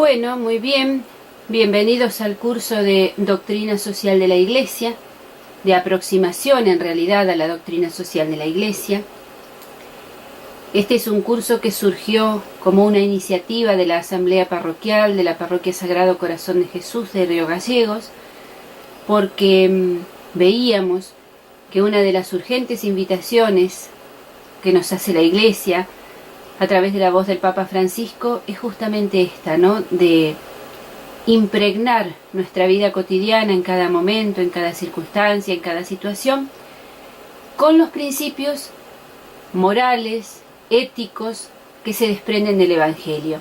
Bueno, muy bien. Bienvenidos al curso de Doctrina Social de la Iglesia, de aproximación en realidad a la doctrina social de la Iglesia. Este es un curso que surgió como una iniciativa de la Asamblea Parroquial de la Parroquia Sagrado Corazón de Jesús de Río Gallegos, porque veíamos que una de las urgentes invitaciones que nos hace la Iglesia a través de la voz del Papa Francisco es justamente esta, ¿no? De impregnar nuestra vida cotidiana en cada momento, en cada circunstancia, en cada situación, con los principios morales, éticos que se desprenden del Evangelio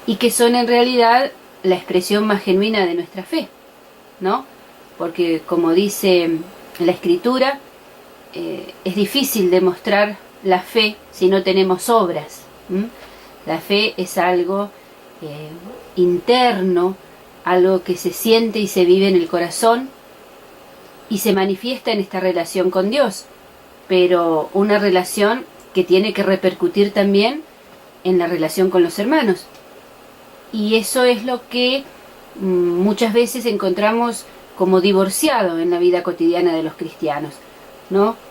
y que son en realidad la expresión más genuina de nuestra fe, ¿no? Porque como dice la Escritura, es difícil demostrar la fe si no tenemos obras. La fe es algo interno, algo que se siente y se vive en el corazón y se manifiesta en esta relación con Dios, pero una relación que tiene que repercutir también en la relación con los hermanos. Y eso es lo que muchas veces encontramos como divorciado en la vida cotidiana de los cristianos, ¿no?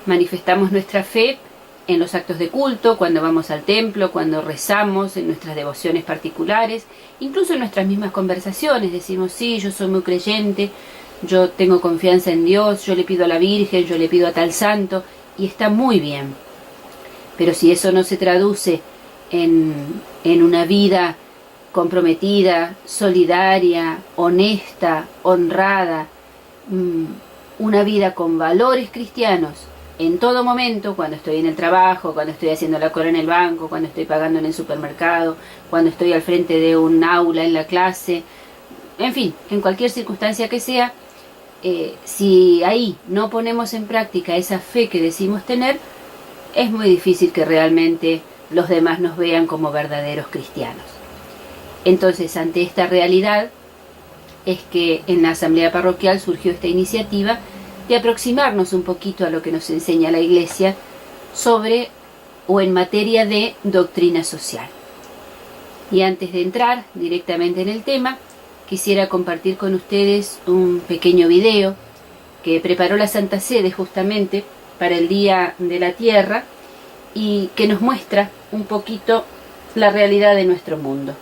Manifestamos nuestra fe en los actos de culto, cuando vamos al templo, cuando rezamos, en nuestras devociones particulares, incluso en nuestras mismas conversaciones. Decimos, sí, yo soy muy creyente, yo tengo confianza en Dios, yo le pido a la Virgen, yo le pido a tal santo, y está muy bien. Pero si eso no se traduce en una vida comprometida, solidaria, honesta, honrada, una vida con valores cristianos, en todo momento, cuando estoy en el trabajo, cuando estoy haciendo la cola en el banco, cuando estoy pagando en el supermercado, cuando estoy al frente de un aula en la clase, en fin, en cualquier circunstancia que sea, si ahí no ponemos en práctica esa fe que decimos tener, es muy difícil que realmente los demás nos vean como verdaderos cristianos. Entonces, ante esta realidad, es que en la Asamblea Parroquial surgió esta iniciativa de aproximarnos un poquito a lo que nos enseña la Iglesia sobre o en materia de doctrina social. Y antes de entrar directamente en el tema, quisiera compartir con ustedes un pequeño video que preparó la Santa Sede justamente para el Día de la Tierra y que nos muestra un poquito la realidad de nuestro mundo.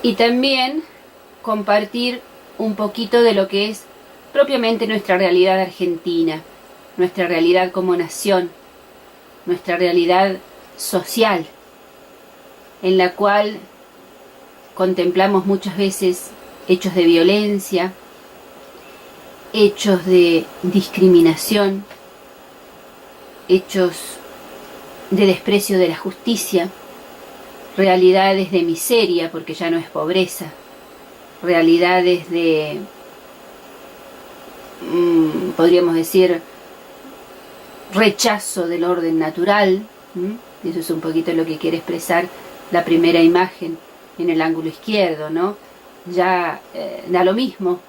Y también compartir un poquito de lo que es propiamente nuestra realidad argentina, nuestra realidad como nación, nuestra realidad social, en la cual contemplamos muchas veces hechos de violencia, hechos de discriminación, hechos de desprecio de la justicia, realidades de miseria, porque ya no es pobreza, realidades de, podríamos decir, rechazo del orden natural. Eso es un poquito lo que quiere expresar la primera imagen en el ángulo izquierdo, ¿no? Ya da lo mismo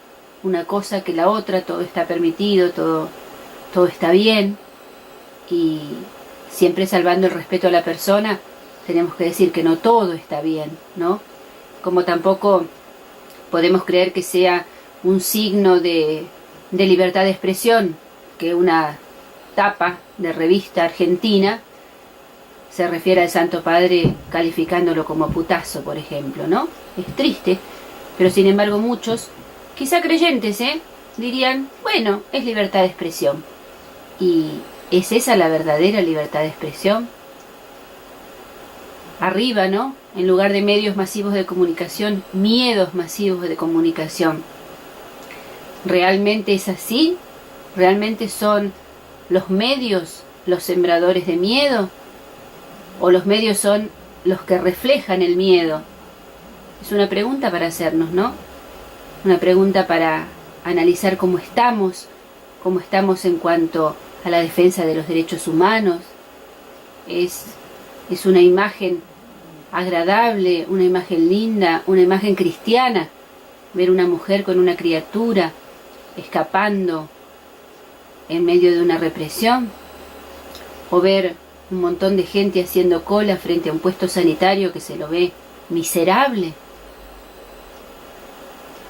una cosa que la otra, todo está permitido, todo está bien, y siempre salvando el respeto a la persona. Tenemos que decir que no todo está bien, ¿no? Como tampoco podemos creer que sea un signo de libertad de expresión que una tapa de revista argentina se refiere al Santo Padre calificándolo como putazo, por ejemplo, ¿no? Es triste, pero sin embargo muchos, quizá creyentes, dirían, bueno, es libertad de expresión. ¿Y es esa la verdadera libertad de expresión? Arriba, ¿no? En lugar de medios masivos de comunicación, miedos masivos de comunicación. ¿Realmente es así? ¿Realmente son los medios los sembradores de miedo? ¿O los medios son los que reflejan el miedo? Es una pregunta para hacernos, ¿no? Una pregunta para analizar cómo estamos en cuanto a la defensa de los derechos humanos. Es una imagen agradable, una imagen linda, una imagen cristiana, ver una mujer con una criatura escapando en medio de una represión, o ver un montón de gente haciendo cola frente a un puesto sanitario que se lo ve miserable.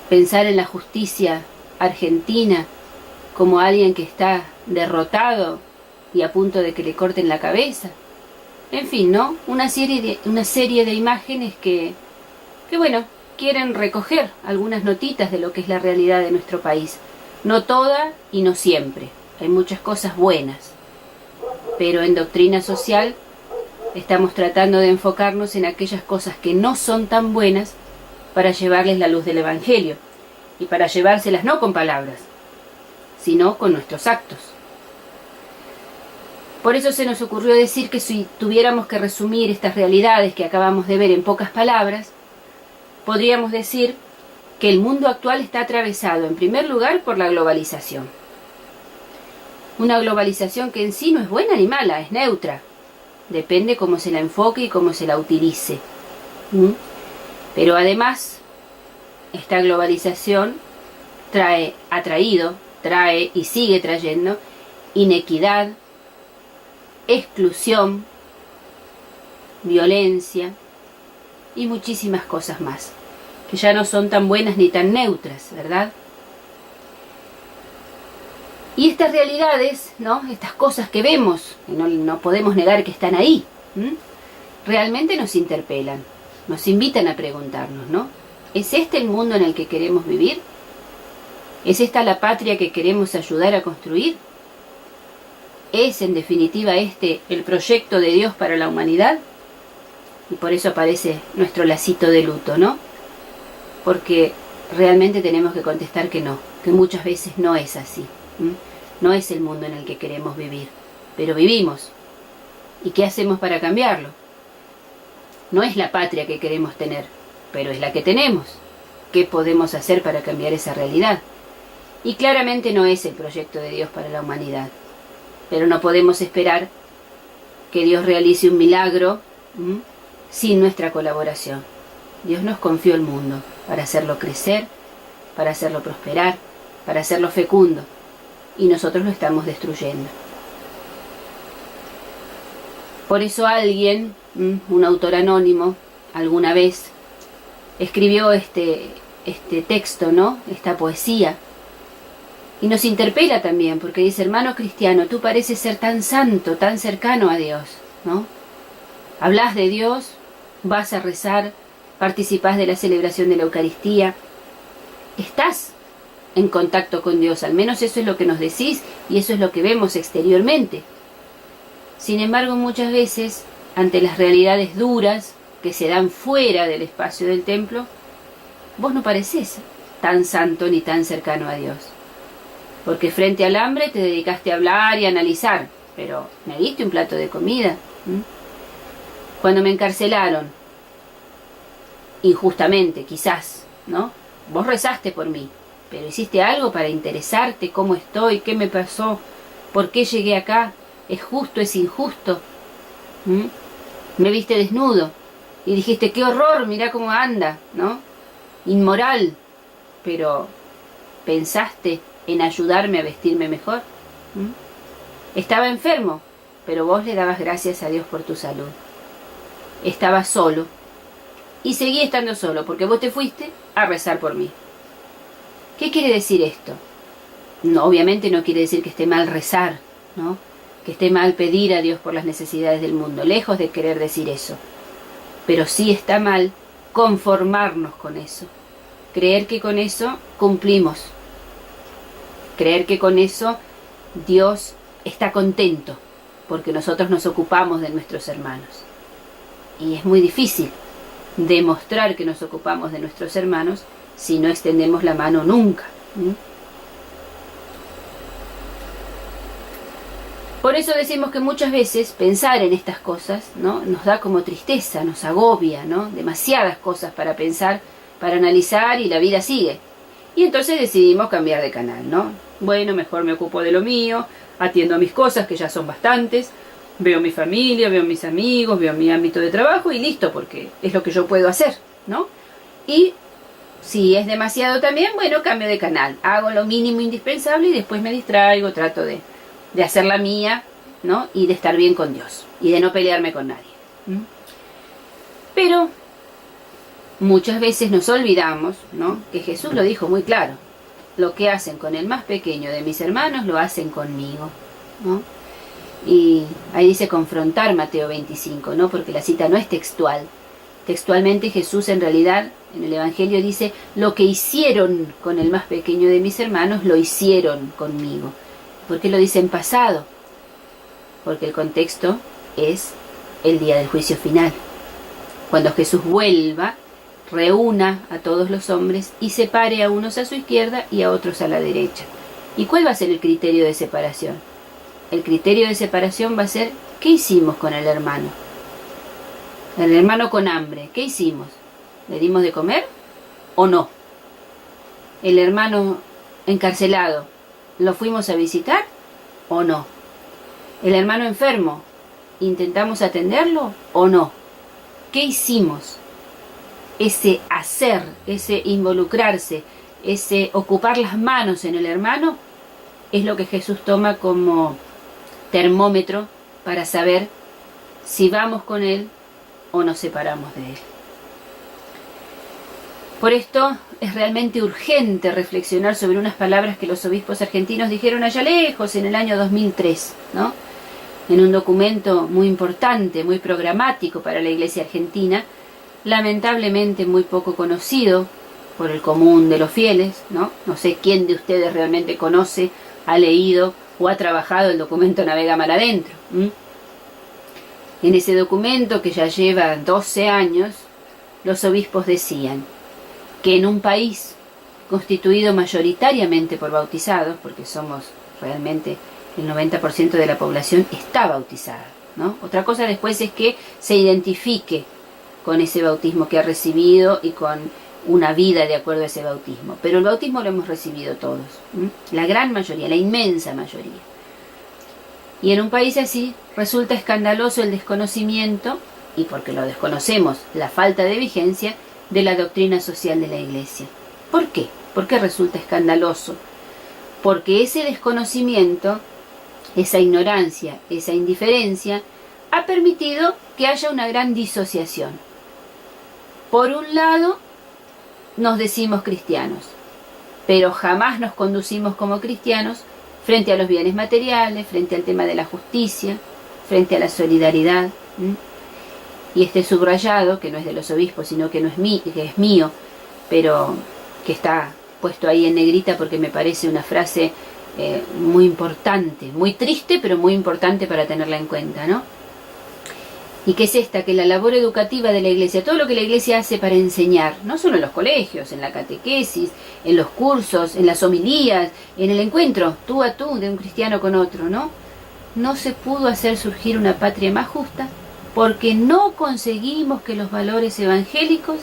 Pensar en la justicia argentina como alguien que está derrotado y a punto de que le corten la cabeza. En fin, ¿no? Una serie de imágenes que bueno, quieren recoger algunas notitas de lo que es la realidad de nuestro país. No toda y no siempre. Hay muchas cosas buenas. Pero en doctrina social estamos tratando de enfocarnos en aquellas cosas que no son tan buenas para llevarles la luz del Evangelio. Y para llevárselas no con palabras, sino con nuestros actos. Por eso se nos ocurrió decir que si tuviéramos que resumir estas realidades que acabamos de ver en pocas palabras, podríamos decir que el mundo actual está atravesado en primer lugar por la globalización. Una globalización que en sí no es buena ni mala, es neutra. Depende cómo se la enfoque y cómo se la utilice. Pero además, esta globalización trae y sigue trayendo inequidad, exclusión, violencia y muchísimas cosas más, que ya no son tan buenas ni tan neutras, ¿verdad? Y estas realidades, ¿no? Estas cosas que vemos, que no podemos negar que están ahí, realmente nos interpelan, nos invitan a preguntarnos, ¿no? ¿Es este el mundo en el que queremos vivir? ¿Es esta la patria que queremos ayudar a construir? ¿Es en definitiva este el proyecto de Dios para la humanidad? Y por eso aparece nuestro lacito de luto, ¿no? Porque realmente tenemos que contestar que no, que muchas veces no es así. No es el mundo en el que queremos vivir, pero vivimos. ¿Y qué hacemos para cambiarlo? No es la patria que queremos tener, pero es la que tenemos. ¿Qué podemos hacer para cambiar esa realidad? Y claramente no es el proyecto de Dios para la humanidad. Pero no podemos esperar que Dios realice un milagro sin nuestra colaboración. Dios nos confió el mundo para hacerlo crecer, para hacerlo prosperar, para hacerlo fecundo. Y nosotros lo estamos destruyendo. Por eso alguien, un autor anónimo, alguna vez escribió este texto, ¿no? Esta poesía. Y nos interpela también, porque dice, hermano cristiano, tú pareces ser tan santo, tan cercano a Dios, ¿no? Hablas de Dios, vas a rezar, participás de la celebración de la Eucaristía, estás en contacto con Dios, al menos eso es lo que nos decís y eso es lo que vemos exteriormente. Sin embargo, muchas veces, ante las realidades duras que se dan fuera del espacio del templo, vos no parecés tan santo ni tan cercano a Dios. Porque frente al hambre te dedicaste a hablar y a analizar, pero ¿me diste un plato de comida? Cuando me encarcelaron, injustamente quizás, ¿no? Vos rezaste por mí, pero ¿hiciste algo para interesarte cómo estoy, qué me pasó, por qué llegué acá? ¿Es justo, es injusto? Me viste desnudo y dijiste, qué horror, mirá cómo anda, ¿no? Inmoral, pero ¿pensaste en ayudarme a vestirme mejor? Estaba enfermo, pero vos le dabas gracias a Dios por tu salud. Estaba solo y seguí estando solo porque vos te fuiste a rezar por mí. ¿Qué quiere decir esto? No, obviamente no quiere decir que esté mal rezar, ¿no? que esté mal pedir a Dios por las necesidades del mundo, lejos de querer decir eso. Pero sí está mal conformarnos con eso, creer que con eso cumplimos, creer que con eso Dios está contento, porque nosotros nos ocupamos de nuestros hermanos. Y es muy difícil demostrar que nos ocupamos de nuestros hermanos si no extendemos la mano nunca. Por eso decimos que muchas veces pensar en estas cosas, ¿no?, nos da como tristeza, nos agobia, ¿no? Demasiadas cosas para pensar, para analizar, y la vida sigue. Y entonces decidimos cambiar de canal, ¿no? Bueno, mejor me ocupo de lo mío, atiendo a mis cosas, que ya son bastantes, veo mi familia, veo mis amigos, veo mi ámbito de trabajo y listo, porque es lo que yo puedo hacer, ¿no? Y si es demasiado también, bueno, cambio de canal, hago lo mínimo indispensable y después me distraigo, trato de hacer la mía, ¿no? Y de estar bien con Dios y de no pelearme con nadie. Pero muchas veces nos olvidamos, ¿no?, que Jesús lo dijo muy claro: lo que hacen con el más pequeño de mis hermanos lo hacen conmigo, ¿no? Y ahí dice confrontar, Mateo 25, ¿no?, porque la cita no es textual. Textualmente Jesús en realidad en el Evangelio dice: lo que hicieron con el más pequeño de mis hermanos lo hicieron conmigo. ¿Por qué lo dice en pasado? Porque el contexto es el día del juicio final, cuando Jesús vuelva, reúna a todos los hombres y separe a unos a su izquierda y a otros a la derecha. ¿Y cuál va a ser el criterio de separación? El criterio de separación va a ser: ¿qué hicimos con el hermano? El hermano con hambre, ¿qué hicimos? ¿Le dimos de comer o no? El hermano encarcelado, ¿lo fuimos a visitar o no? El hermano enfermo, ¿intentamos atenderlo o no? ¿Qué hicimos? Ese hacer, ese involucrarse, ese ocupar las manos en el hermano, es lo que Jesús toma como termómetro para saber si vamos con él o nos separamos de él. Por esto es realmente urgente reflexionar sobre unas palabras que los obispos argentinos dijeron allá lejos, en el año 2003, ¿no?, en un documento muy importante, muy programático para la Iglesia argentina, lamentablemente muy poco conocido por el común de los fieles, ¿no? No sé quién de ustedes realmente conoce, ha leído o ha trabajado el documento Navega Mar Adentro. En ese documento, que ya lleva 12 años, los obispos decían que en un país constituido mayoritariamente por bautizados, porque somos realmente el 90% de la población está bautizada, ¿no? Otra cosa después es que se identifique con ese bautismo que ha recibido y con una vida de acuerdo a ese bautismo. Pero el bautismo lo hemos recibido todos, la gran mayoría, la inmensa mayoría. Y en un país así resulta escandaloso el desconocimiento, y porque lo desconocemos, la falta de vigencia de la doctrina social de la Iglesia. ¿Por qué? ¿Por qué resulta escandaloso? Porque ese desconocimiento, esa ignorancia, esa indiferencia, ha permitido que haya una gran disociación. Por un lado, nos decimos cristianos, pero jamás nos conducimos como cristianos frente a los bienes materiales, frente al tema de la justicia, frente a la solidaridad. Y este subrayado, que no es de los obispos, sino que es mío, pero que está puesto ahí en negrita porque me parece una frase muy importante, muy triste, pero muy importante para tenerla en cuenta, ¿no? Y que es esta: que la labor educativa de la Iglesia, todo lo que la Iglesia hace para enseñar, no solo en los colegios, en la catequesis, en los cursos, en las homilías, en el encuentro tú a tú de un cristiano con otro, ¿no? No se pudo hacer surgir una patria más justa porque no conseguimos que los valores evangélicos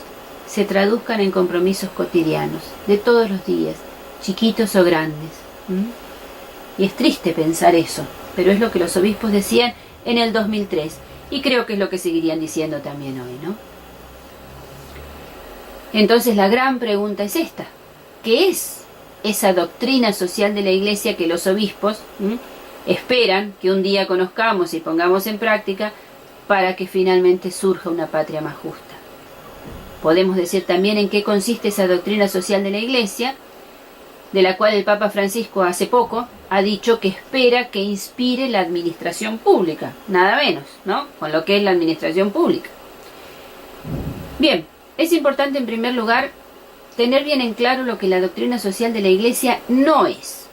se traduzcan en compromisos cotidianos, de todos los días, chiquitos o grandes. Y es triste pensar eso, pero es lo que los obispos decían en el 2003, y creo que es lo que seguirían diciendo también hoy, ¿no? Entonces la gran pregunta es esta: ¿qué es esa doctrina social de la Iglesia que los obispos esperan que un día conozcamos y pongamos en práctica para que finalmente surja una patria más justa? Podemos decir también en qué consiste esa doctrina social de la Iglesia de la cual el Papa Francisco hace poco ha dicho que espera que inspire la administración pública, nada menos, ¿no? Con lo que es la administración pública. Bien, es importante en primer lugar tener bien en claro lo que la doctrina social de la Iglesia no es.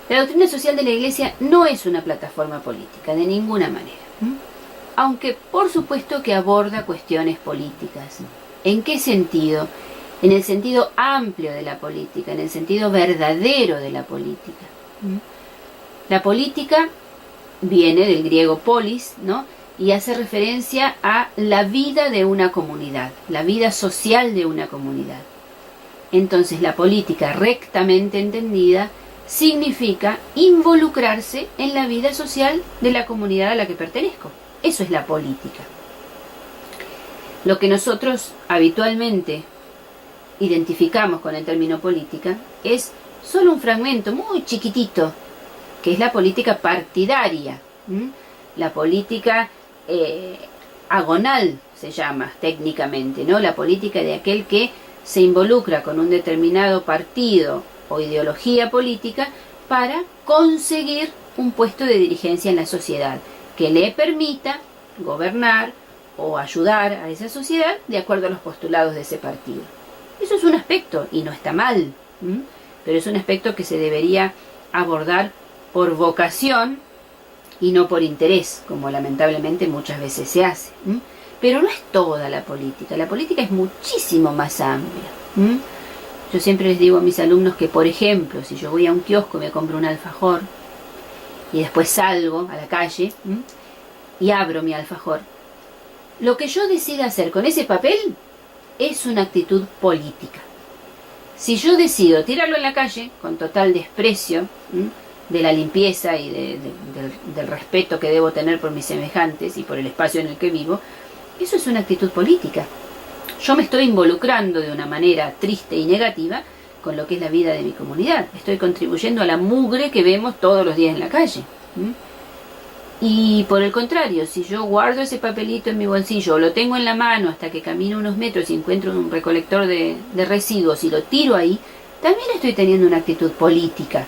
La doctrina social de la Iglesia no es una plataforma política, de ninguna manera. Aunque por supuesto que aborda cuestiones políticas. ¿En qué sentido? En el sentido amplio de la política, en el sentido verdadero de la política. La política viene del griego polis, ¿no? Y hace referencia a la vida de una comunidad, la vida social de una comunidad. Entonces la política rectamente entendida significa involucrarse en la vida social de la comunidad a la que pertenezco. Eso es la política. Lo que nosotros habitualmente identificamos con el término política es solo un fragmento muy chiquitito, que es la política partidaria. La política agonal se llama técnicamente, ¿no? La política de aquel que se involucra con un determinado partido o ideología política para conseguir un puesto de dirigencia en la sociedad que le permita gobernar o ayudar a esa sociedad de acuerdo a los postulados de ese partido. Eso es un aspecto, y no está mal, pero es un aspecto que se debería abordar por vocación y no por interés, como lamentablemente muchas veces se hace. Pero no es toda la política es muchísimo más amplia. Yo siempre les digo a mis alumnos que, por ejemplo, si yo voy a un kiosco y me compro un alfajor, y después salgo a la calle y abro mi alfajor, lo que yo decida hacer con ese papel es una actitud política. Si yo decido tirarlo en la calle con total desprecio de la limpieza y del respeto que debo tener por mis semejantes y por el espacio en el que vivo, eso es una actitud política. Yo me estoy involucrando de una manera triste y negativa con lo que es la vida de mi comunidad. Estoy contribuyendo a la mugre que vemos todos los días en la calle. Y por el contrario, si yo guardo ese papelito en mi bolsillo, o lo tengo en la mano hasta que camino unos metros y encuentro un recolector de residuos y lo tiro ahí, también estoy teniendo una actitud política,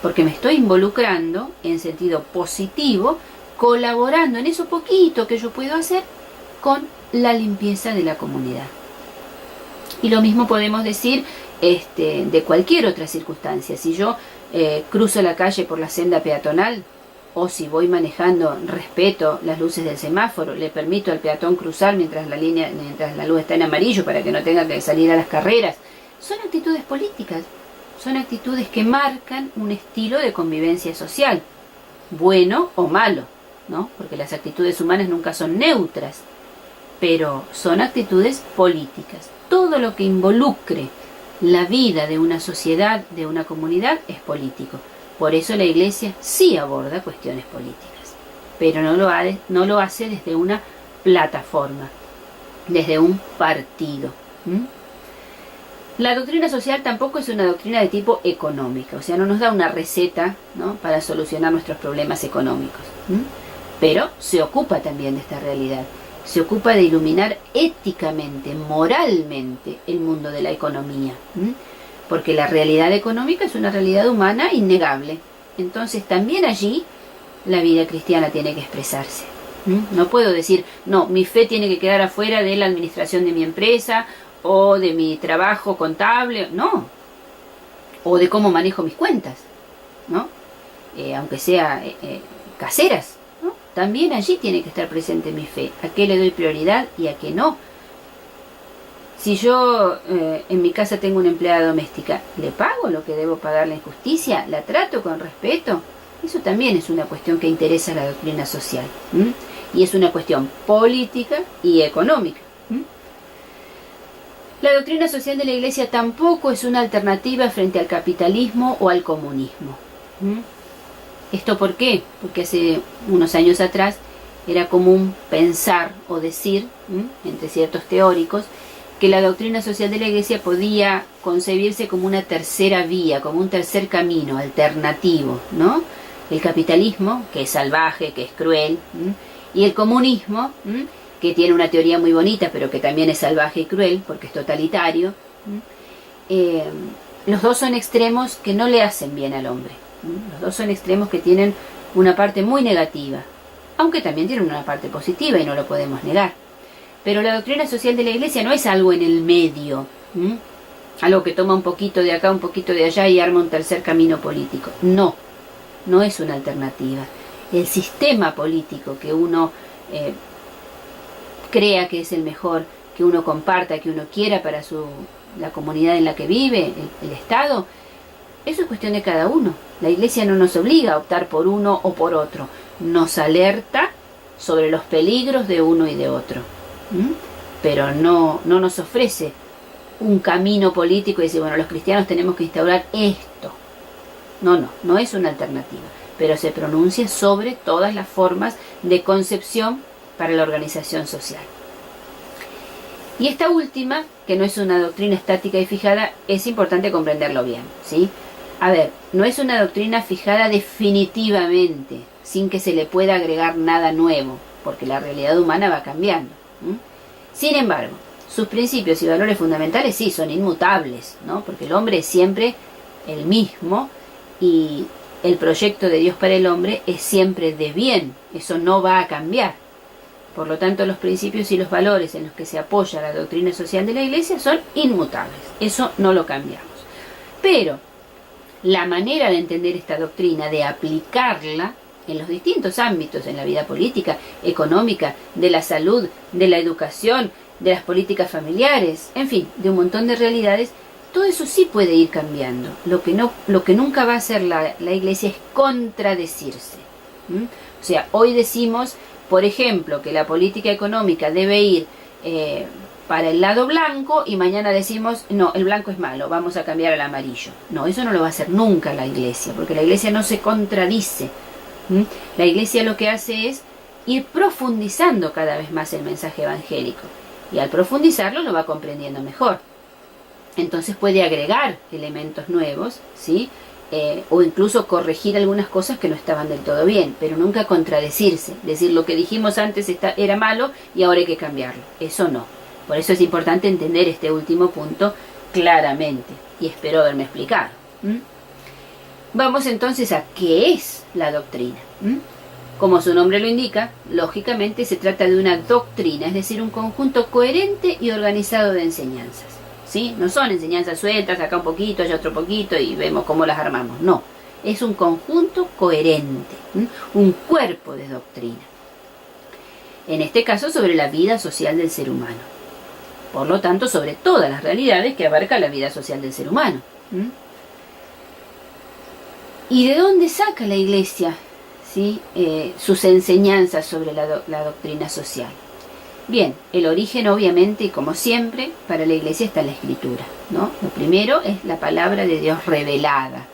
porque me estoy involucrando en sentido positivo, colaborando en eso poquito que yo puedo hacer con la limpieza de la comunidad. Y lo mismo podemos decir de cualquier otra circunstancia. Si yo cruzo la calle por la senda peatonal, o si voy manejando, respeto las luces del semáforo, le permito al peatón cruzar mientras la luz está en amarillo para que no tenga que salir a las carreras, son actitudes políticas, son actitudes que marcan un estilo de convivencia social, bueno o malo, ¿no? Porque las actitudes humanas nunca son neutras, pero son actitudes políticas. Todo lo que involucre la vida de una sociedad, de una comunidad, es político. Por eso la Iglesia sí aborda cuestiones políticas, pero no lo hace desde una plataforma, desde un partido. La doctrina social tampoco es una doctrina de tipo económica, o sea, no nos da una receta, ¿no?, para solucionar nuestros problemas económicos, pero se ocupa también de esta realidad. Se ocupa de iluminar éticamente, moralmente, el mundo de la economía. Porque la realidad económica es una realidad humana innegable. Entonces también allí la vida cristiana tiene que expresarse. No puedo decir, no, mi fe tiene que quedar afuera de la administración de mi empresa o de mi trabajo contable, no. O de cómo manejo mis cuentas, ¿no? Aunque sea caseras, ¿no? También allí tiene que estar presente mi fe. ¿A qué le doy prioridad y a qué no? Si yo en mi casa tengo una empleada doméstica, ¿le pago lo que debo pagarle en justicia? ¿La trato con respeto? Eso también es una cuestión que interesa a la doctrina social. Y es una cuestión política y económica. La doctrina social de la Iglesia tampoco es una alternativa frente al capitalismo o al comunismo. ¿Esto por qué? Porque hace unos años atrás era común pensar o decir, entre ciertos teóricos, que la doctrina social de la Iglesia podía concebirse como una tercera vía, como un tercer camino alternativo, ¿no? El capitalismo, que es salvaje, que es cruel, y el comunismo, que tiene una teoría muy bonita, pero que también es salvaje y cruel, porque es totalitario, los dos son extremos que no le hacen bien al hombre. Los dos son extremos que tienen una parte muy negativa, aunque también tienen una parte positiva y no lo podemos negar. Pero la doctrina social de la Iglesia no es algo en el medio, algo que toma un poquito de acá, un poquito de allá y arma un tercer camino político. No, no es una alternativa. El sistema político que uno crea que es el mejor, que uno comparta, que uno quiera para la comunidad en la que vive, el Estado, eso es cuestión de cada uno. La Iglesia no nos obliga a optar por uno o por otro, nos alerta sobre los peligros de uno y de otro, pero no nos ofrece un camino político y dice, bueno, los cristianos tenemos que instaurar esto. No es una alternativa, pero se pronuncia sobre todas las formas de concepción para la organización social. Y esta última, que no es una doctrina estática y fijada, es importante comprenderlo bien, ¿sí? A ver, no es una doctrina fijada definitivamente, sin que se le pueda agregar nada nuevo, porque la realidad humana va cambiando. Sin embargo, sus principios y valores fundamentales sí son inmutables, ¿no? Porque el hombre es siempre el mismo y el proyecto de Dios para el hombre es siempre de bien, eso no va a cambiar. Por lo tanto, los principios y los valores en los que se apoya la doctrina social de la Iglesia son inmutables, eso no lo cambiamos. Pero la manera de entender esta doctrina, de aplicarla en los distintos ámbitos, en la vida política, económica, de la salud, de la educación, de las políticas familiares, en fin, de un montón de realidades, todo eso sí puede ir cambiando. Lo que nunca va a hacer la Iglesia es contradecirse. O sea, hoy decimos, por ejemplo, que la política económica debe ir para el lado blanco y mañana decimos, no, el blanco es malo, vamos a cambiar al amarillo. No, eso no lo va a hacer nunca la Iglesia, porque la Iglesia no se contradice. La Iglesia lo que hace es ir profundizando cada vez más el mensaje evangélico. Y al profundizarlo lo va comprendiendo mejor. Entonces puede agregar elementos nuevos, ¿sí? O incluso corregir algunas cosas que no estaban del todo bien, pero nunca contradecirse. Decir lo que dijimos antes era malo y ahora hay que cambiarlo. Eso no. Por eso es importante entender este último punto claramente. Y espero haberme explicado. Vamos entonces a qué es la doctrina. Como su nombre lo indica, lógicamente se trata de una doctrina, es decir, un conjunto coherente y organizado de enseñanzas. ¿Sí? No son enseñanzas sueltas, acá un poquito, allá otro poquito y vemos cómo las armamos. No, es un conjunto coherente, un cuerpo de doctrina. En este caso sobre la vida social del ser humano. Por lo tanto, sobre todas las realidades que abarca la vida social del ser humano. ¿Y de dónde saca la Iglesia, ¿sí? Sus enseñanzas sobre la doctrina social? Bien, el origen obviamente y como siempre para la Iglesia está en la Escritura, ¿no? Lo primero es la palabra de Dios revelada,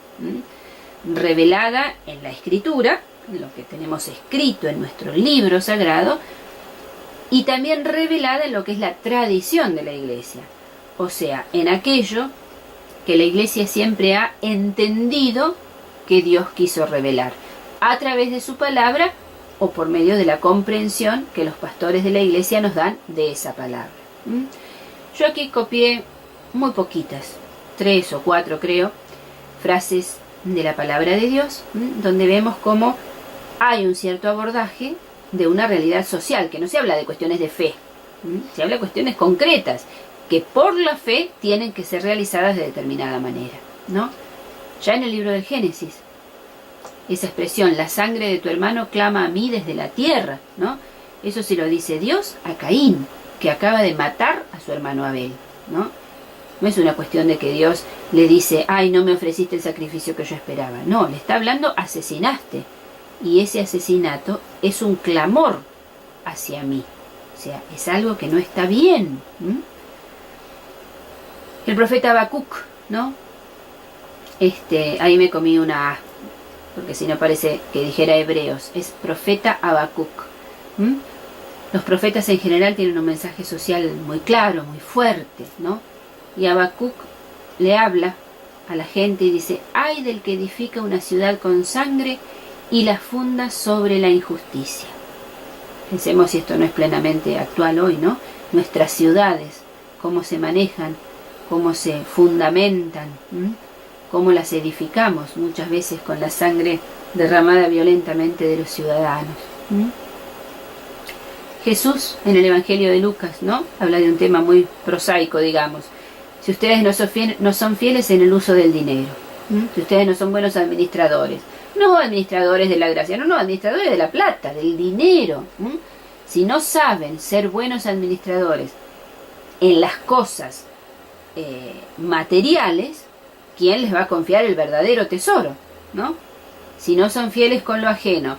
revelada en la Escritura, en lo que tenemos escrito en nuestro libro sagrado, y también revelada en lo que es la tradición de la Iglesia, o sea, en aquello que la Iglesia siempre ha entendido que Dios quiso revelar, a través de su palabra o por medio de la comprensión que los pastores de la Iglesia nos dan de esa palabra. Yo aquí copié muy poquitas, 3 o 4 creo, frases de la palabra de Dios, donde vemos cómo hay un cierto abordaje de una realidad social, que no se habla de cuestiones de fe, se habla de cuestiones concretas, que por la fe tienen que ser realizadas de determinada manera, ¿no? Ya en el libro del Génesis, esa expresión, la sangre de tu hermano clama a mí desde la tierra, ¿no? Eso se lo dice Dios a Caín, que acaba de matar a su hermano Abel, ¿no? No es una cuestión de que Dios le dice, ay, no me ofreciste el sacrificio que yo esperaba. No, le está hablando, asesinaste. Y ese asesinato es un clamor hacia mí. O sea, es algo que no está bien. El profeta Habacuc, ¿no? Ahí me comí una A, porque si no parece que dijera Hebreos, es profeta Habacuc. Los profetas en general tienen un mensaje social muy claro, muy fuerte, ¿no? Y Habacuc le habla a la gente y dice, ay del que edifica una ciudad con sangre y la funda sobre la injusticia. Pensemos si esto no es plenamente actual hoy, ¿no? Nuestras ciudades, cómo se manejan cómo se fundamentan, cómo las edificamos muchas veces con la sangre derramada violentamente de los ciudadanos. Jesús, en el Evangelio de Lucas, ¿no?, habla de un tema muy prosaico, digamos. Si ustedes no son fieles en el uso del dinero, si ustedes no son buenos administradores, no administradores de la gracia, no, administradores de la plata, del dinero, si no saben ser buenos administradores en las cosas materiales, ¿quién les va a confiar el verdadero tesoro? ¿No? Si no son fieles con lo ajeno,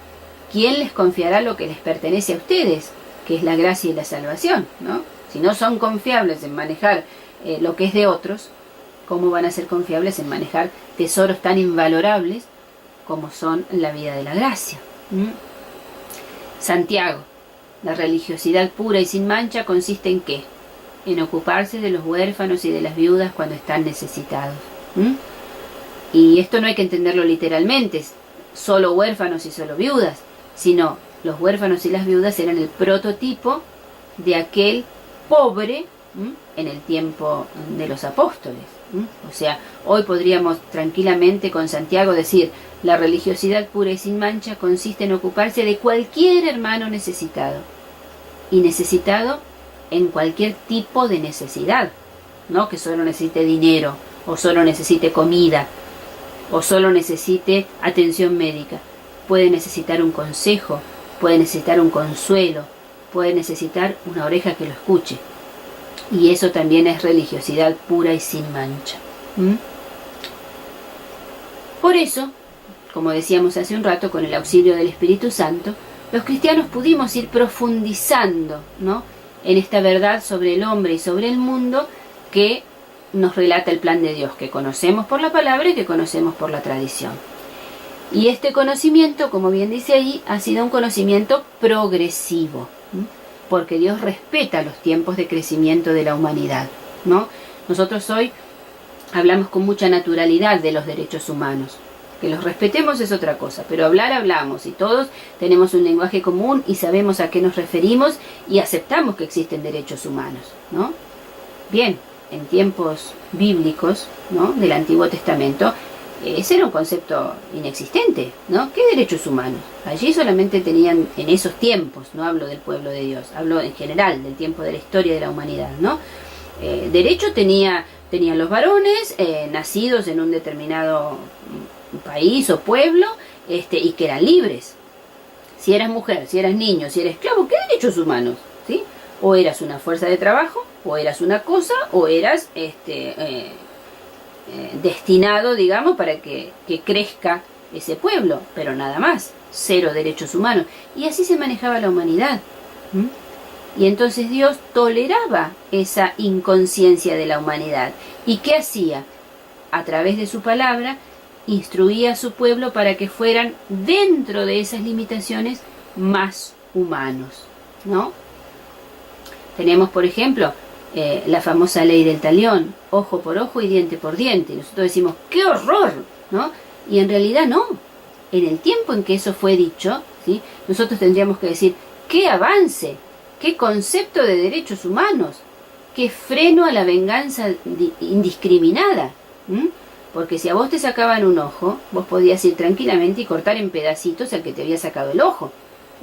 ¿quién les confiará lo que les pertenece a ustedes, que es la gracia y la salvación? ¿No? Si no son confiables en manejar lo que es de otros, ¿cómo van a ser confiables en manejar tesoros tan invalorables como son la vida de la gracia? Santiago, la religiosidad pura y sin mancha consiste en ¿qué? En ocuparse de los huérfanos y de las viudas cuando están necesitados. Y esto no hay que entenderlo literalmente, solo huérfanos y solo viudas, sino los huérfanos y las viudas eran el prototipo de aquel pobre en el tiempo de los apóstoles. O sea, hoy podríamos tranquilamente con Santiago decir: la religiosidad pura y sin mancha consiste en ocuparse de cualquier hermano necesitado, y necesitado en cualquier tipo de necesidad, no que solo necesite dinero, o solo necesite comida, o solo necesite atención médica. Puede necesitar un consejo, puede necesitar un consuelo, puede necesitar una oreja que lo escuche. Y eso también es religiosidad pura y sin mancha. Por eso, como decíamos hace un rato, con el auxilio del Espíritu Santo, los cristianos pudimos ir profundizando, ¿no?, en esta verdad sobre el hombre y sobre el mundo que nos relata el plan de Dios, que conocemos por la palabra y que conocemos por la tradición. Y este conocimiento, como bien dice ahí, ha sido un conocimiento progresivo, porque Dios respeta los tiempos de crecimiento de la humanidad, ¿no? Nosotros hoy hablamos con mucha naturalidad de los derechos humanos. Que los respetemos es otra cosa, pero hablamos, y todos tenemos un lenguaje común y sabemos a qué nos referimos y aceptamos que existen derechos humanos, ¿no? Bien, en tiempos bíblicos, ¿no?, del Antiguo Testamento, ese era un concepto inexistente, ¿no? ¿Qué derechos humanos? Allí solamente tenían, en esos tiempos, no hablo del pueblo de Dios, hablo en general del tiempo de la historia de la humanidad, ¿no? Derecho tenían los varones nacidos en un determinado país o pueblo, y que eran libres. Si eras mujer, si eras niño, si eras esclavo, ¿qué derechos humanos? ¿Sí? O eras una fuerza de trabajo, o eras una cosa, o eras destinado, digamos, para que crezca ese pueblo, pero nada más, cero derechos humanos. Y así se manejaba la humanidad. Y entonces Dios toleraba esa inconsciencia de la humanidad. ¿Y qué hacía? A través de su palabra, instruía a su pueblo para que fueran, dentro de esas limitaciones, más humanos, ¿no? Tenemos, por ejemplo, la famosa ley del talión, ojo por ojo y diente por diente. Y nosotros decimos, ¡qué horror!, ¿no? Y en realidad no. En el tiempo en que eso fue dicho, ¿sí?, nosotros tendríamos que decir, ¡qué avance!, ¡qué concepto de derechos humanos!, ¡qué freno a la venganza indiscriminada! Porque si a vos te sacaban un ojo, vos podías ir tranquilamente y cortar en pedacitos al que te había sacado el ojo,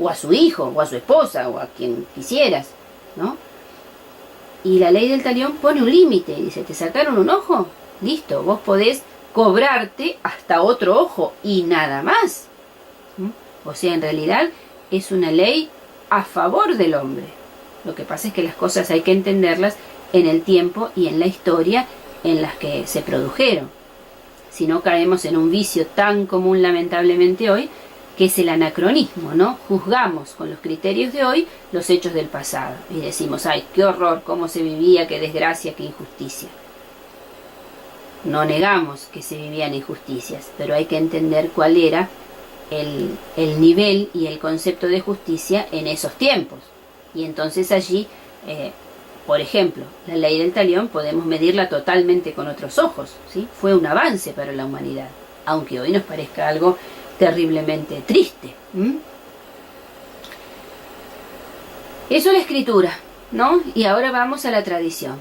o a su hijo, o a su esposa, o a quien quisieras, ¿no? Y la ley del talión pone un límite, dice, ¿te sacaron un ojo? Listo, vos podés cobrarte hasta otro ojo y nada más. O sea, en realidad es una ley a favor del hombre. Lo que pasa es que las cosas hay que entenderlas en el tiempo y en la historia en las que se produjeron. Si no, caemos en un vicio tan común lamentablemente hoy, que es el anacronismo, ¿no? Juzgamos con los criterios de hoy los hechos del pasado y decimos, ¡ay, qué horror! ¿Cómo se vivía? ¡Qué desgracia! ¡Qué injusticia! No negamos que se vivían injusticias, pero hay que entender cuál era el nivel y el concepto de justicia en esos tiempos. Y entonces allí, por ejemplo, la ley del talión podemos medirla totalmente con otros ojos, ¿sí? Fue un avance para la humanidad, aunque hoy nos parezca algo terriblemente triste. Eso es la escritura, ¿no? Y ahora vamos a la tradición.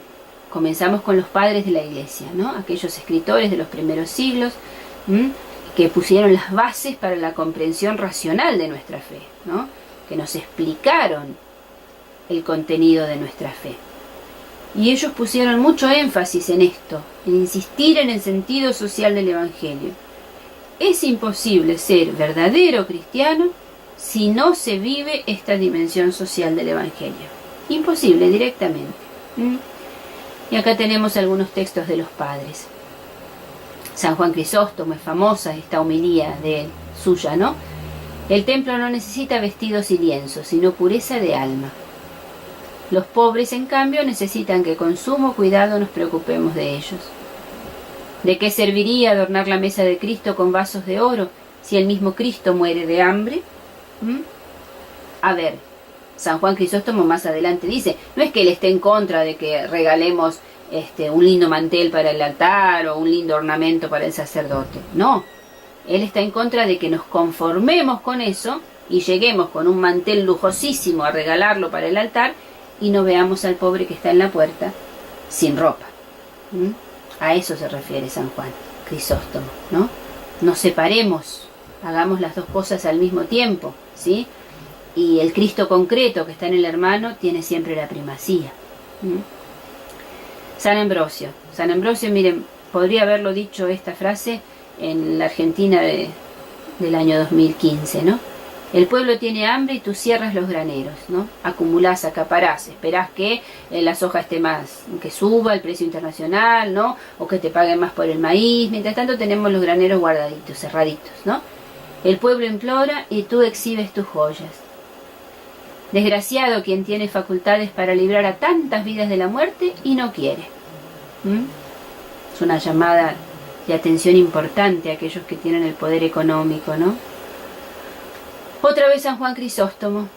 comenzamos con los padres de la Iglesia, ¿no? Aquellos escritores de los primeros siglos, que pusieron las bases para la comprensión racional de nuestra fe, ¿no? Que nos explicaron el contenido de nuestra fe. Y ellos pusieron mucho énfasis en esto, en insistir en el sentido social del Evangelio. Es imposible ser verdadero cristiano si no se vive esta dimensión social del Evangelio. Imposible, directamente. Y acá tenemos algunos textos de los padres. San Juan Crisóstomo, es famosa esta homilía de él, suya, ¿no? El templo no necesita vestidos y lienzos, sino pureza de alma. Los pobres, en cambio, necesitan que con sumo cuidado nos preocupemos de ellos. ¿De qué serviría adornar la mesa de Cristo con vasos de oro si el mismo Cristo muere de hambre? A ver, San Juan Crisóstomo más adelante dice, no es que él esté en contra de que regalemos un lindo mantel para el altar o un lindo ornamento para el sacerdote. No, él está en contra de que nos conformemos con eso y lleguemos con un mantel lujosísimo a regalarlo para el altar y no veamos al pobre que está en la puerta sin ropa. A eso se refiere San Juan Crisóstomo, ¿no? Nos separemos, hagamos las dos cosas al mismo tiempo, ¿sí? Y el Cristo concreto que está en el hermano tiene siempre la primacía. San Ambrosio, miren, podría haberlo dicho esta frase en la Argentina del año 2015, ¿no? El pueblo tiene hambre y tú cierras los graneros, ¿no? Acumulás, acaparás, esperás que la soja esté más, que suba el precio internacional, ¿no? O que te paguen más por el maíz. Mientras tanto tenemos los graneros guardaditos, cerraditos, ¿no? El pueblo implora y tú exhibes tus joyas. Desgraciado quien tiene facultades para librar a tantas vidas de la muerte y no quiere. Es una llamada de atención importante a aquellos que tienen el poder económico, ¿no? Otra vez San Juan Crisóstomo,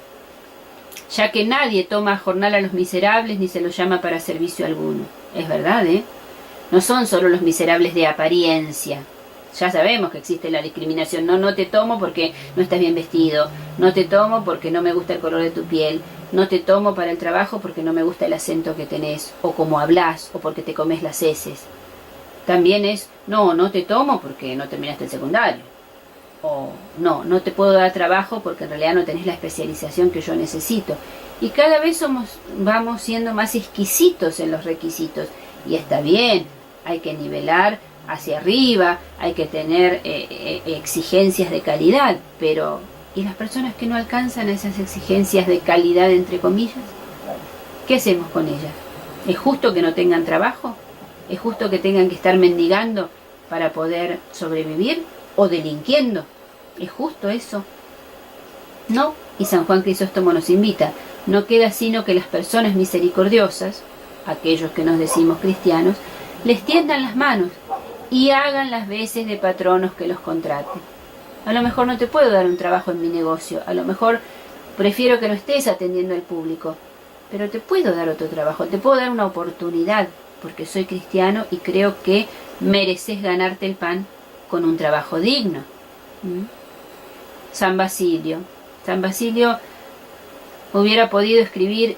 ya que nadie toma a jornal a los miserables ni se los llama para servicio alguno. Es verdad, ¿eh? No son solo los miserables de apariencia. Ya sabemos que existe la discriminación. No te tomo porque no estás bien vestido. No te tomo porque no me gusta el color de tu piel. No te tomo para el trabajo porque no me gusta el acento que tenés, o cómo hablás, o porque te comes las heces. También es, no te tomo porque no terminaste el secundario. O no te puedo dar trabajo porque en realidad no tenés la especialización que yo necesito. Y cada vez vamos siendo más exquisitos en los requisitos. Y está bien, hay que nivelar hacia arriba, hay que tener exigencias de calidad, pero ¿y las personas que no alcanzan esas exigencias de calidad, entre comillas? ¿Qué hacemos con ellas? ¿Es justo que no tengan trabajo? ¿Es justo que tengan que estar mendigando para poder sobrevivir? ¿O delinquiendo? ¿Es justo eso? No, y San Juan Crisóstomo nos invita, no queda sino que las personas misericordiosas, aquellos que nos decimos cristianos, les tiendan las manos y hagan las veces de patronos que los contraten. A lo mejor no te puedo dar un trabajo en mi negocio, a lo mejor prefiero que no estés atendiendo al público, pero te puedo dar otro trabajo, te puedo dar una oportunidad, porque soy cristiano y creo que mereces ganarte el pan con un trabajo digno. San Basilio hubiera podido escribir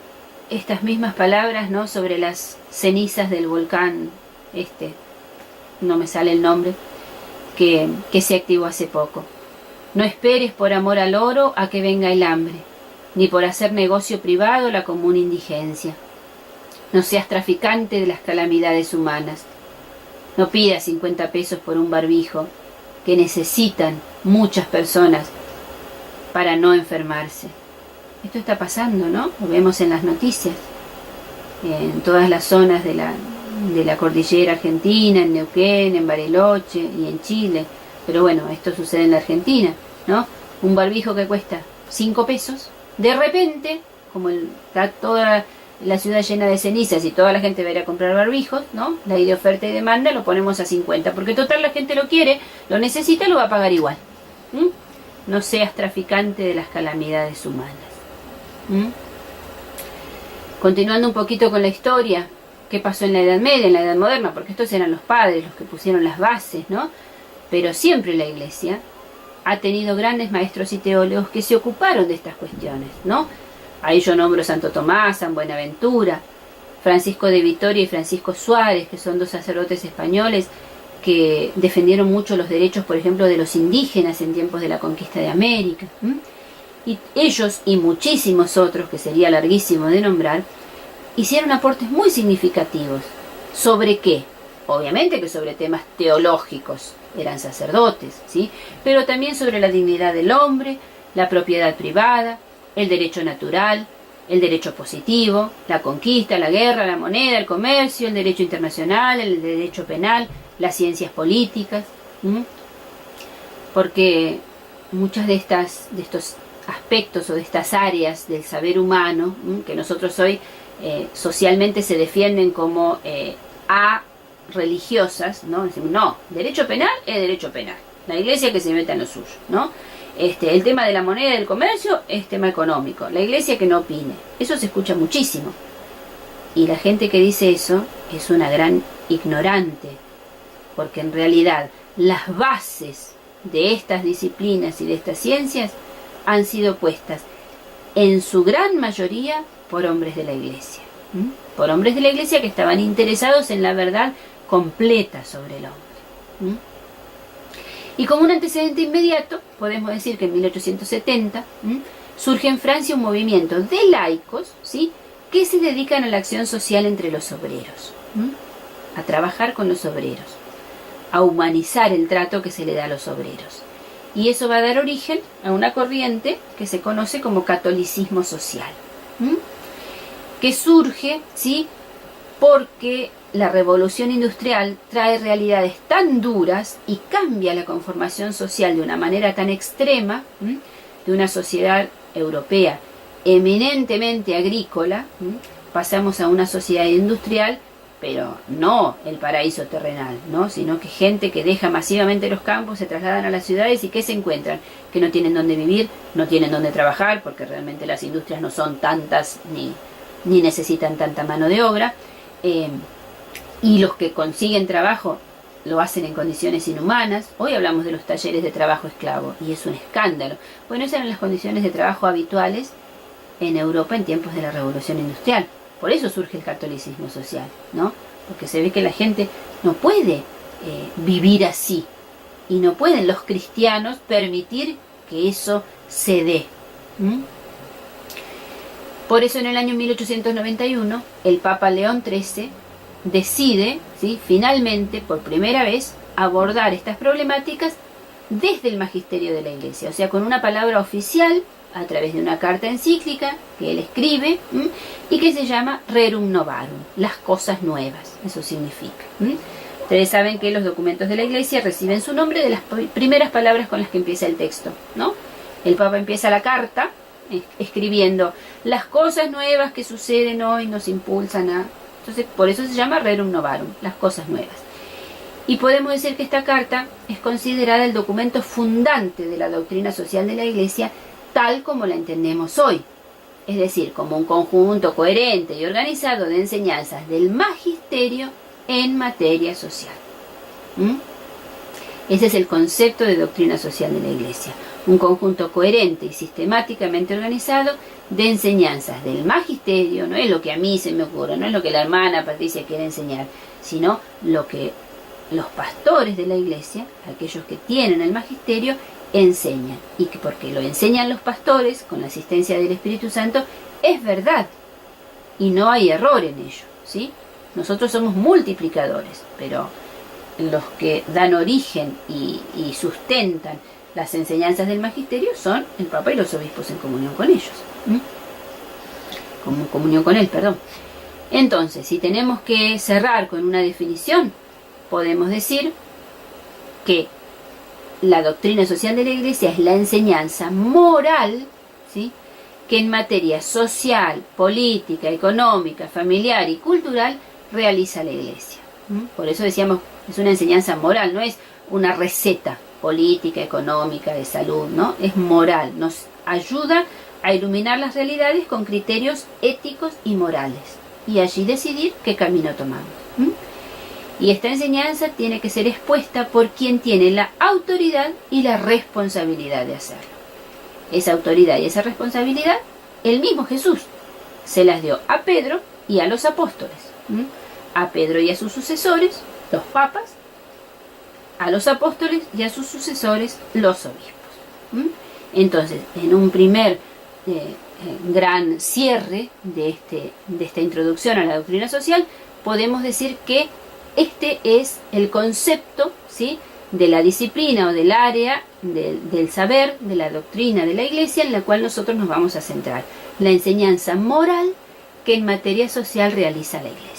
estas mismas palabras, ¿no?, sobre las cenizas del volcán, no me sale el nombre, que se activó hace poco. No esperes por amor al oro a que venga el hambre, ni por hacer negocio privado la común indigencia. No seas traficante de las calamidades humanas. No pidas 50 pesos por un barbijo que necesitan muchas personas para no enfermarse. Esto está pasando, ¿no? Lo vemos en las noticias, en todas las zonas de la cordillera argentina, en Neuquén, en Bariloche y en Chile. Pero bueno, esto sucede en la Argentina, ¿no? Un barbijo que cuesta 5 pesos, de repente, como está toda la ciudad llena de cenizas y toda la gente va a ir a comprar barbijos, ¿no? La ley de oferta y demanda, lo ponemos a 50, porque total la gente lo quiere, lo necesita, lo va a pagar igual. No seas traficante de las calamidades humanas. Continuando un poquito con la historia, ¿qué pasó en la Edad Media, en la Edad Moderna? Porque estos eran los padres los que pusieron las bases, ¿no? Pero siempre la Iglesia ha tenido grandes maestros y teólogos que se ocuparon de estas cuestiones, ¿no? Ahí yo nombro a Santo Tomás, San Buenaventura, Francisco de Vitoria y Francisco Suárez, que son dos sacerdotes españoles que defendieron mucho los derechos, por ejemplo, de los indígenas en tiempos de la conquista de América. Y ellos y muchísimos otros, que sería larguísimo de nombrar, hicieron aportes muy significativos. ¿Sobre qué? Obviamente que sobre temas teológicos, eran sacerdotes, ¿sí? Pero también sobre la dignidad del hombre, la propiedad privada, el derecho natural, el derecho positivo, la conquista, la guerra, la moneda, el comercio, el derecho internacional, el derecho penal, las ciencias políticas, porque muchas de estos aspectos o de estas áreas del saber humano, que nosotros hoy socialmente se defienden como religiosas, ¿no? Decimos, no, derecho penal es derecho penal, la iglesia que se meta en lo suyo, ¿no? El tema de la moneda y del comercio es tema económico, la iglesia que no opine. Eso se escucha muchísimo, y la gente que dice eso es una gran ignorante, porque en realidad las bases de estas disciplinas y de estas ciencias han sido puestas en su gran mayoría por hombres de la iglesia, por hombres de la iglesia que estaban interesados en la verdad completa sobre el hombre. Y como un antecedente inmediato, podemos decir que en 1870 surge en Francia un movimiento de laicos, ¿sí?, que se dedican a la acción social entre los obreros, a trabajar con los obreros, a humanizar el trato que se le da a los obreros. Y eso va a dar origen a una corriente que se conoce como catolicismo social, que surge, ¿sí?, porque la revolución industrial trae realidades tan duras y cambia la conformación social de una manera tan extrema, de una sociedad europea eminentemente agrícola, pasamos a una sociedad industrial, pero no el paraíso terrenal, ¿no?, sino que gente que deja masivamente los campos, se trasladan a las ciudades y ¿qué se encuentran? Que no tienen dónde vivir, no tienen dónde trabajar, porque realmente las industrias no son tantas ni necesitan tanta mano de obra, y los que consiguen trabajo lo hacen en condiciones inhumanas. Hoy hablamos de los talleres de trabajo esclavo y es un escándalo. Bueno, esas eran las condiciones de trabajo habituales en Europa en tiempos de la Revolución Industrial. Por eso surge el catolicismo social, ¿no? Porque se ve que la gente no puede vivir así, y no pueden los cristianos permitir que eso se dé. Por eso en el año 1891 el Papa León XIII decide, ¿sí?, finalmente, por primera vez, abordar estas problemáticas desde el magisterio de la Iglesia, o sea, con una palabra oficial, a través de una carta encíclica que él escribe, y que se llama Rerum Novarum, las cosas nuevas, eso significa. Ustedes saben que los documentos de la Iglesia reciben su nombre de las primeras palabras con las que empieza el texto, ¿no? El Papa empieza la carta escribiendo: las cosas nuevas que suceden hoy nos impulsan a... Entonces, por eso se llama Rerum Novarum, las cosas nuevas. Y podemos decir que esta carta es considerada el documento fundante de la doctrina social de la Iglesia tal como la entendemos hoy, es decir, como un conjunto coherente y organizado de enseñanzas del magisterio en materia social. Ese es el concepto de doctrina social de la Iglesia, un conjunto coherente y sistemáticamente organizado de enseñanzas del magisterio. No es lo que a mí se me ocurre, no es lo que la hermana Patricia quiere enseñar, sino lo que los pastores de la Iglesia, aquellos que tienen el magisterio, enseñan, y que porque lo enseñan los pastores con la asistencia del Espíritu Santo es verdad y no hay error en ello, ¿sí? Nosotros somos multiplicadores, pero los que dan origen y sustentan las enseñanzas del magisterio son el Papa y los obispos en comunión con ellos, como comunión con él, perdón. Entonces, si tenemos que cerrar con una definición, podemos decir que la doctrina social de la Iglesia es la enseñanza moral, ¿sí?, que en materia social, política, económica, familiar y cultural realiza la Iglesia. Por eso decíamos, es una enseñanza moral, no es una receta política, económica, de salud, ¿no? Es moral, nos ayuda a iluminar las realidades con criterios éticos y morales, y allí decidir qué camino tomamos. Y esta enseñanza tiene que ser expuesta por quien tiene la autoridad y la responsabilidad de hacerlo. Esa autoridad y esa responsabilidad, el mismo Jesús se las dio a Pedro y a los apóstoles. A Pedro y a sus sucesores, los papas, a los apóstoles y a sus sucesores, los obispos. Entonces, en un primer gran cierre de esta introducción a la doctrina social, podemos decir que este es el concepto, ¿sí?, de la disciplina o del área del saber, de la doctrina de la Iglesia, en la cual nosotros nos vamos a centrar. La enseñanza moral que en materia social realiza la Iglesia.